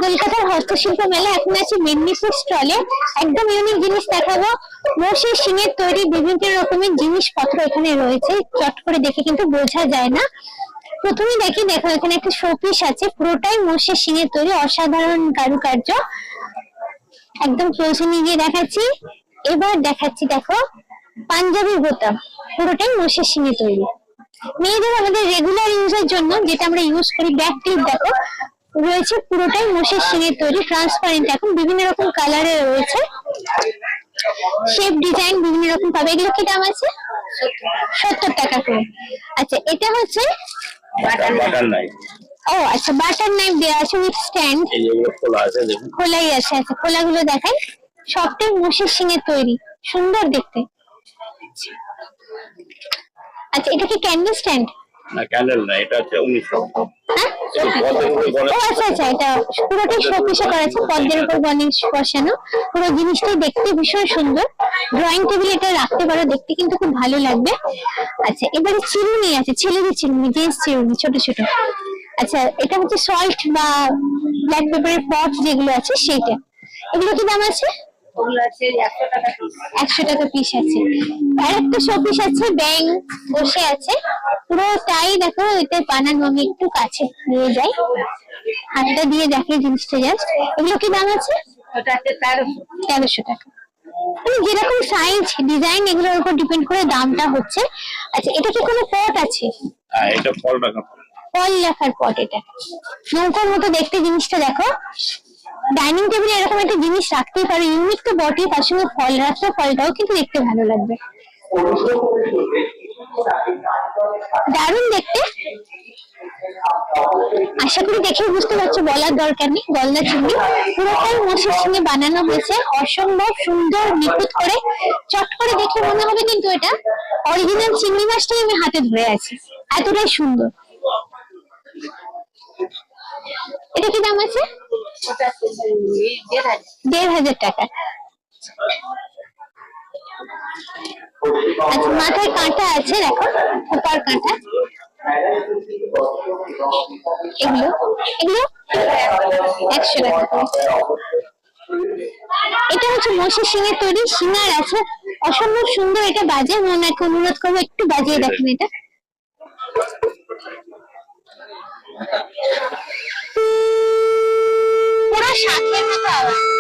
কলকাতার হস্তশিল্প মেলা এখন আছে মেদিনীপুর স্টলে। একদম ইউনিক জিনিস দেখাবো। মোষের শিঙের তৈরি বিভিন্ন রকমের জিনিসপত্র এখানে রয়েছে, চট করে দেখে কিন্তু বোঝা যায় না। প্রথমে দেখো এখানে একটা শোপিস আছে, পুরোটাই মোষের শিঙের তৈরি, অসাধারণ কারুকার্য। একদম ক্লোজে নিয়ে গিয়ে দেখাচ্ছি। এবার দেখাচ্ছি দেখো পাঞ্জাবি বোতাম, পুরোটাই মোষের শিঙে তৈরি। মেয়েদের আমাদের রেগুলার ইউজের জন্য যেটা আমরা ইউজ করি, ব্যাক ক্লিপ দেখো রয়েছে, পুরোটাই মোষের শিঙের তৈরি, ট্রান্সপারেন্ট, এখন বিভিন্ন রকম কালারে রয়েছে, শেপ ডিজাইন বিভিন্ন রকম পাবে। এগুলো কি দাম আছে? 70 টাকা করে। আচ্ছা, এটা হচ্ছে বাটার নাইফ। ও আচ্ছা, বাটার নাইফ দেওয়া আছে উইথ স্ট্যান্ড, এইগুলো খোলা আছে, দেখুন খোলাই আছে। আচ্ছা, খোলাগুলো দেখাই, সবটাই মোষের শিঙের তৈরি, সুন্দর দেখতে। আচ্ছা, এটা কি ক্যান্ডেল স্ট্যান্ড? না, ক্যান্ডেল না, এটা হচ্ছে 1900। ও আচ্ছা আচ্ছা, এটা পুরোটাই শোপিসে করা আছে, পদ্মের উপর গণেশ বসানো, পুরো জিনিসটাই দেখতে ভীষণ সুন্দর। ড্রয়িং টেবিলে এটা রাখতে পারো, দেখতে কিন্তু খুব ভালো লাগবে। আচ্ছা, এবারে চিরুনি আছে, ছেলেদের চিরুনি, জেন্টস চিরুনি ছোট ছোট। আচ্ছা, এটা হচ্ছে সল্ট বা ব্ল্যাক পেপারের পট যেগুলো আছে সেইটা। এগুলো কি দাম আছে? 100 টাকা পিস আছে। আর একটা শোপিস আছে, ব্যাং বসে আছে, পুরোটাই দেখো এটা বানানো। আমি একটু কাছে নিয়ে যাই, হাতটা দিয়ে দেখে জিনিসটা জাস্ট। এগুলো কি দাম আছে? 1300 টাকা। মানে যেরকম সাইজ ডিজাইন এগুলোর উপর ডিপেন্ড করে দামটা হচ্ছে। আচ্ছা, এটা কি কোনো পট আছে? হ্যাঁ, এটা ফল রাখা। ফল রাখার পট, এটা নৌকার মতো দেখতে জিনিসটা দেখো। ডাইনিং টেবিলে এরকম একটা জিনিস রাখতেই পারো, ইউনিক তো বটে, তার সঙ্গে ফল রাখলে ফলটাও কিন্তু দেখতে ভালো লাগবে, দারুণ দেখতে। আশা করি দেখে বুঝতে পারছো, বলার দরকার নেই। গলদা চিংড়ি পুরোটাই মোষের সঙ্গে বানানো হয়েছে, অসম্ভব সুন্দর নিখুঁত করে। চট করে দেখে মনে হবে কিন্তু এটা অরিজিনাল চিংড়ি মাছটাই আমি হাতে ধরে আছি, এতটাই সুন্দর। এটা কি দাম আছে? 1500 টাকা। আচ্ছা, মাথায় কাঁটা আছে দেখো, খোপার কাঁটা। এগুলো এগুলো 100 টাকা করে। এটা হচ্ছে মোষের শিঙের তৈরি, শিঙার আছে, অসম্ভব সুন্দর। এটা বাজে, মনে এক অনুরোধ করবো একটু বাজিয়ে দেখেন এটা। পুরো শাঁখের মতো আওয়াজ।